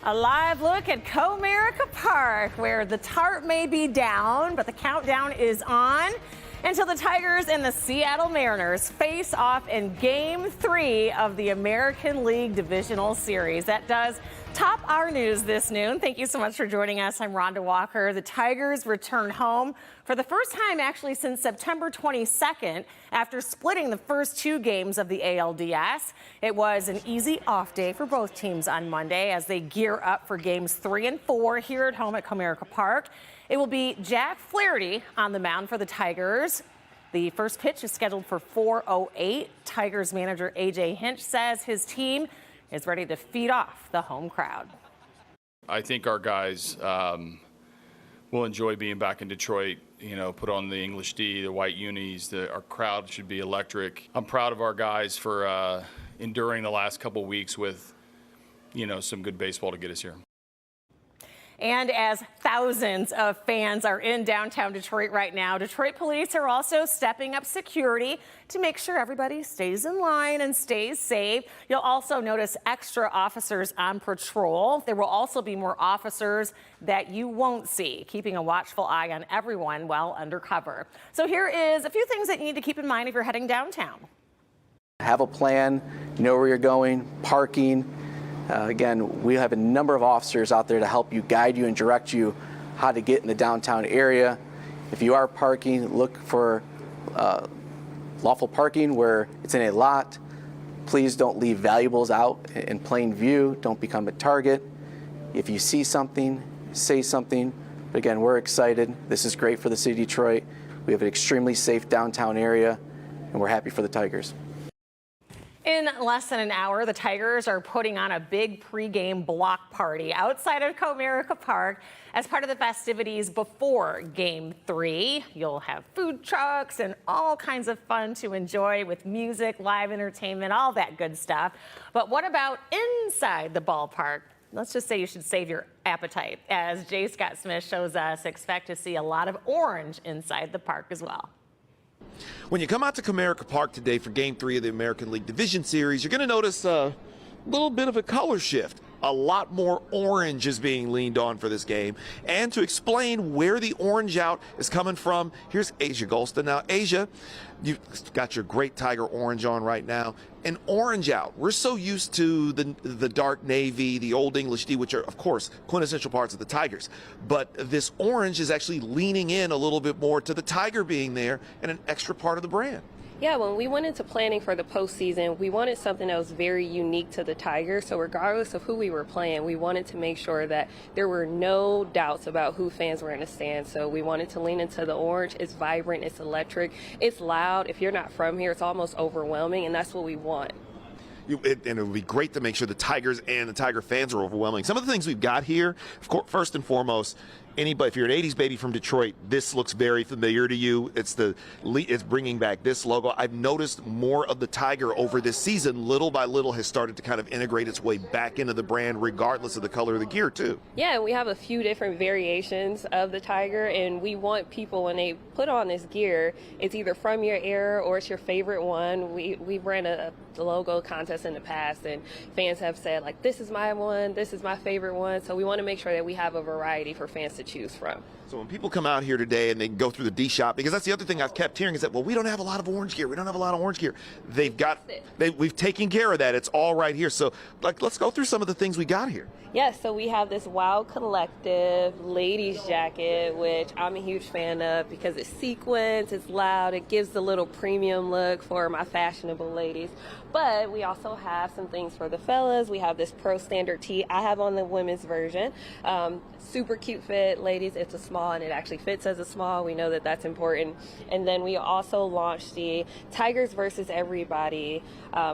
A live look at Comerica Park, where the tarp may be down, but the countdown is on until the Tigers and the Seattle Mariners face off in Game 3 of the American League Divisional Series. That does top our news this noon. Thank you so much for joining us. I'm Rhonda Walker. The Tigers return home for the first time actually since September 22nd after splitting the first two games of the ALDS. It was an easy off day for both teams on Monday as they gear up for games 3 and 4 here at home at Comerica Park. It will be Jack Flaherty on the mound for the Tigers. The first pitch is scheduled for 4:08. Tigers manager A.J. Hinch says his team is ready to feed off the home crowd. I think our guys will enjoy being back in Detroit. You know, put on the English D, the white unis. Our crowd should be electric. I'm proud of our guys for enduring the last couple weeks with, you know, some good baseball to get us here. And as thousands of fans are in downtown Detroit right now, Detroit police are also stepping up security to make sure everybody stays in line and stays safe. You'll also notice extra officers on patrol. There will also be more officers that you won't see, keeping a watchful eye on everyone while undercover. So here is a few things that you need to keep in mind if you're heading downtown. Have a plan, know where you're going, parking. Again, we have a number of officers out there to help you, guide you, and direct you how to get in the downtown area. If you are parking, look for lawful parking where it's in a lot. Please don't leave valuables out in plain view. Don't become a target. If you see something, say something. But again, we're excited. This is great for the city of Detroit. We have an extremely safe downtown area, and we're happy for the Tigers. In less than an hour, the Tigers are putting on a big pregame block party outside of Comerica Park as part of the festivities before Game 3. You'll have food trucks and all kinds of fun to enjoy with music, live entertainment, all that good stuff. But what about inside the ballpark? Let's just say you should save your appetite. As J. Scott Smith shows us, expect to see a lot of orange inside the park as well. When you come out to Comerica Park today for Game 3 of the American League Division Series, you're going to notice a little bit of a color shift. A lot more orange is being leaned on for this game. And to explain where the orange out is coming from, here's Asia Golston. Now, Asia, you've got your great Tiger orange on right now. An orange out. We're so used to the dark navy, the old English D, which are, of course, quintessential parts of the Tigers. But this orange is actually leaning in a little bit more to the Tiger being there and an extra part of the brand. Yeah, when we went into planning for the postseason, we wanted something that was very unique to the Tigers. So regardless of who we were playing, we wanted to make sure that there were no doubts about who fans were going to stand. So we wanted to lean into the orange. It's vibrant, it's electric, it's loud. If you're not from here, it's almost overwhelming, and that's what we want. And it would be great to make sure the Tigers and the Tiger fans are overwhelming. Some of the things we've got here, of course, first and foremost, anybody, if you're an 80s baby from Detroit, this looks very familiar to you. It's bringing back this logo. I've noticed more of the Tiger over this season, little by little, has started to kind of integrate its way back into the brand, regardless of the color of the gear, too. Yeah, we have a few different variations of the Tiger, and we want people, when they put on this gear, it's either from your era or it's your favorite one. We've ran a logo contest in the past, and fans have said, like, this is my one, this is my favorite one. So we want to make sure that we have a variety for fans to choose from. So when people come out here today and they go through the D shop, because that's the other thing I've kept hearing is that, well, we don't have a lot of orange gear. We don't have a lot of orange gear. We've taken care of that. It's all right here. So let's go through some of the things we got here. Yes, so we have this Wild Collective ladies jacket, which I'm a huge fan of because it's sequins, it's loud, it gives the little premium look for my fashionable ladies. But we also have some things for the fellas. We have this Pro Standard tee. I have on the women's version. Super cute fit, ladies. It's a small, and it actually fits as a small. We know that that's important. And then we also launched the Tigers versus Everybody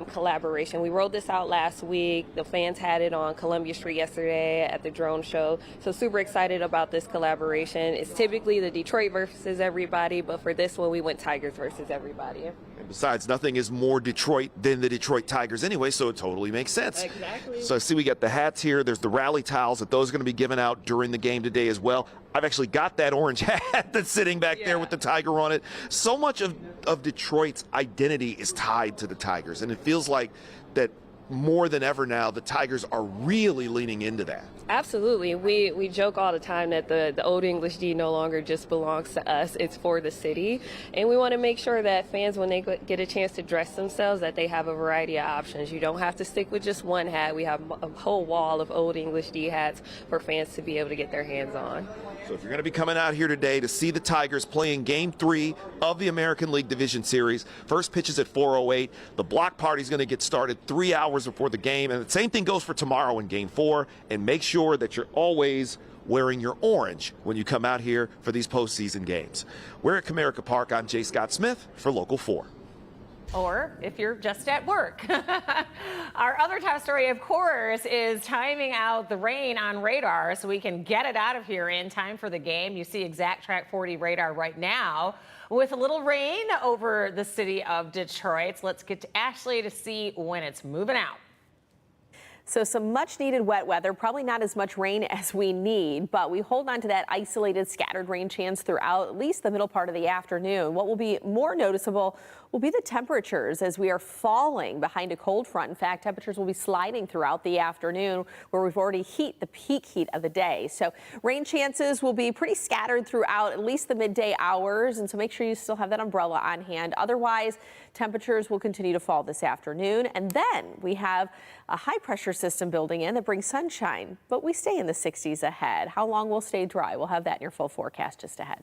collaboration. We rolled this out last week. The fans had it on Columbia Street yesterday at the drone show. So super excited about this collaboration. It's typically the Detroit versus Everybody, but for this one, we went Tigers versus Everybody. And besides, nothing is more Detroit than the Detroit Tigers anyway, so it totally makes sense. Exactly. So I see we got the hats here. There's the rally towels. That those are going to be given out during the game today as well. I've actually got that orange hat that's sitting back there with the Tiger on it. So much of Detroit's identity is tied to the Tigers, and it feels like that more than ever now, the Tigers are really leaning into that. Absolutely. We joke all the time that the Old English D no longer just belongs to us. It's for the city. And we want to make sure that fans, when they get a chance to dress themselves, that they have a variety of options. You don't have to stick with just one hat. We have a whole wall of Old English D hats for fans to be able to get their hands on. So if you're going to be coming out here today to see the Tigers playing Game 3 of the American League Division Series, first pitch is at 4:08. The block party is going to get started 3 hours before the game. And the same thing goes for tomorrow in Game 4. And make sure that you're always wearing your orange when you come out here for these postseason games. We're at Comerica Park. I'm Jay Scott Smith for Local 4. Or if you're just at work. Our other top story, of course, is timing out the rain on radar so we can get it out of here in time for the game. You see Exact Track 40 radar right now with a little rain over the city of Detroit. So let's get to Ashley to see when it's moving out. So some much needed wet weather, probably not as much rain as we need, but we hold on to that isolated scattered rain chance throughout at least the middle part of the afternoon. What will be more noticeable will be the temperatures as we are falling behind a cold front. In fact, temperatures will be sliding throughout the afternoon where we've already hit the peak heat of the day. So rain chances will be pretty scattered throughout at least the midday hours. And so make sure you still have that umbrella on hand. Otherwise, temperatures will continue to fall this afternoon. And then we have a high pressure system building in that brings sunshine, but we stay in the 60s ahead. How long we'll stay dry? We'll have that in your full forecast just ahead.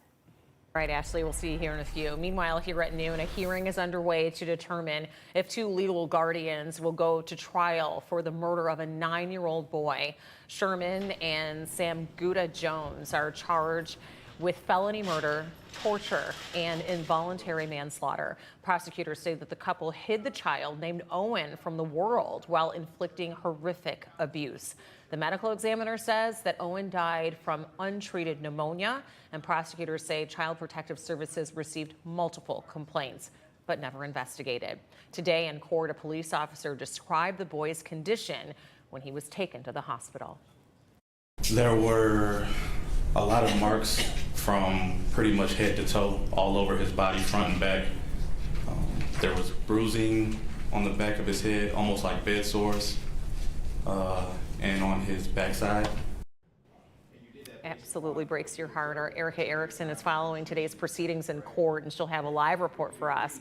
All right, Ashley, we'll see you here in a few. Meanwhile, here at noon, a hearing is underway to determine if two legal guardians will go to trial for the murder of a 9-year-old boy. Sherman and Sam Guda Jones are charged with felony murder, torture, and involuntary manslaughter. Prosecutors say that the couple hid the child named Owen from the world while inflicting horrific abuse. The medical examiner says that Owen died from untreated pneumonia, and prosecutors say Child Protective Services received multiple complaints but never investigated. Today in court, a police officer described the boy's condition when he was taken to the hospital. There were a lot of marks from pretty much head to toe all over his body, front and back. There was bruising on the back of his head, almost like bed sores, and on his backside. Absolutely breaks your heart. Our Erica Erickson is following today's proceedings in court, and she'll have a live report for us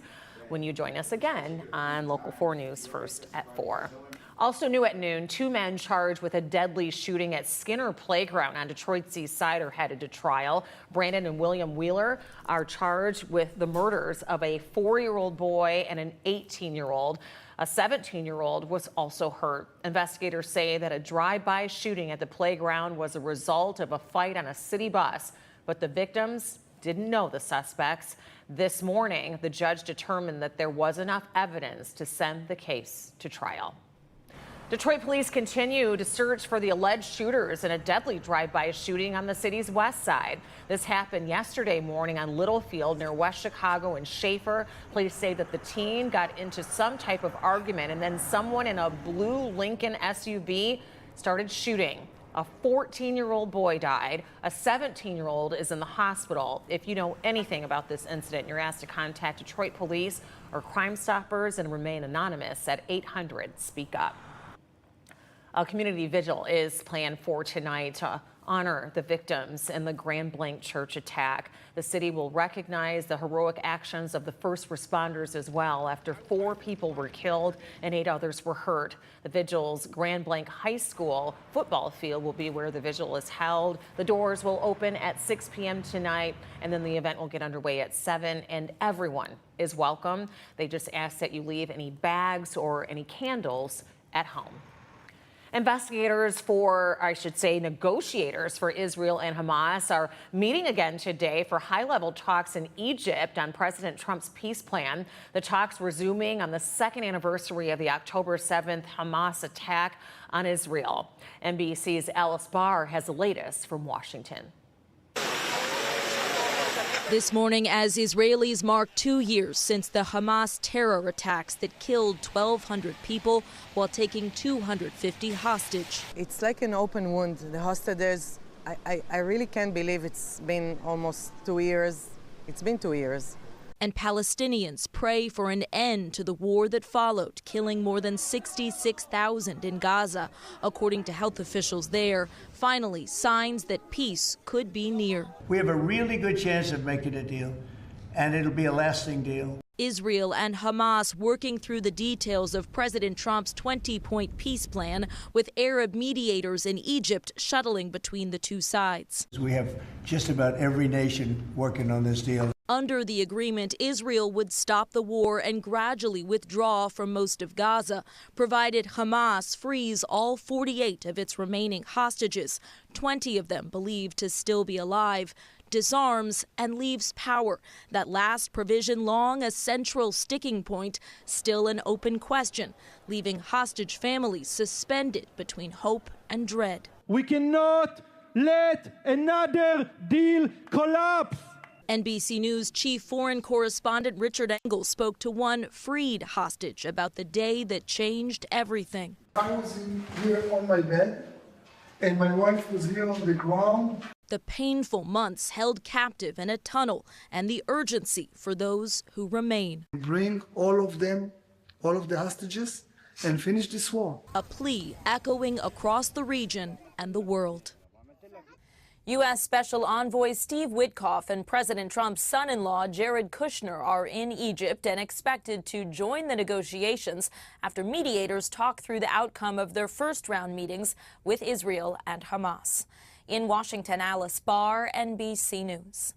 when you join us again on Local 4 News first at 4. Also new at noon, 2 men charged with a deadly shooting at Skinner Playground on Detroit's east side are headed to trial. Brandon and William Wheeler are charged with the murders of a 4-year-old boy and an 18-year-old. A 17-year-old was also hurt. Investigators say that a drive-by shooting at the playground was a result of a fight on a city bus, but the victims didn't know the suspects. This morning, the judge determined that there was enough evidence to send the case to trial. Detroit police continue to search for the alleged shooters in a deadly drive-by shooting on the city's west side. This happened yesterday morning on Littlefield near West Chicago and Schaefer. Police say that the teen got into some type of argument and then someone in a blue Lincoln SUV started shooting. A 14-year-old boy died. A 17-year-old is in the hospital. If you know anything about this incident, you're asked to contact Detroit Police or Crime Stoppers and remain anonymous at 800-SPEAK-UP. A community vigil is planned for tonight to honor the victims in the Blanc church attack. The city will recognize the heroic actions of the first responders as well after 4 people were killed and 8 others were hurt. The vigil's Blanc High School football field will be where the vigil is held. The doors will open at 6 p.m. tonight, and then the event will get underway at 7, and everyone is welcome. They just ask that you leave any bags or any candles at home. Investigators negotiators for Israel and Hamas are meeting again today for high-level talks in Egypt on President Trump's peace plan. The talks resuming on the 2nd anniversary of the October 7th Hamas attack on Israel. NBC's Alice Barr has the latest from Washington. This morning, as Israelis mark 2 years since the Hamas terror attacks that killed 1,200 people while taking 250 hostage. It's like an open wound. The hostages, I really can't believe it's been almost 2 years. It's been 2 years. And Palestinians pray for an end to the war that followed, killing more than 66,000 in Gaza. According to health officials there, finally signs that peace could be near. We have a really good chance of making a deal, and it'll be a lasting deal. Israel and Hamas working through the details of President Trump's 20-point peace plan, with Arab mediators in Egypt shuttling between the two sides. We have just about every nation working on this deal. Under the agreement, Israel would stop the war and gradually withdraw from most of Gaza, provided Hamas frees all 48 of its remaining hostages, 20 of them believed to still be alive, disarms and leaves power. That last provision, long a central sticking point, still an open question, leaving hostage families suspended between hope and dread. We cannot let another deal collapse. NBC News chief foreign correspondent Richard Engel spoke to one freed hostage about the day that changed everything. I was here on my bed, and my wife was here on the ground. The painful months held captive in a tunnel and the urgency for those who remain. Bring all of them, all of the hostages, and finish this war. A plea echoing across the region and the world. U.S. Special Envoy Steve Witkoff and President Trump's son-in-law Jared Kushner are in Egypt and expected to join the negotiations after mediators talk through the outcome of their first-round meetings with Israel and Hamas. In Washington, Alice Barr, NBC News.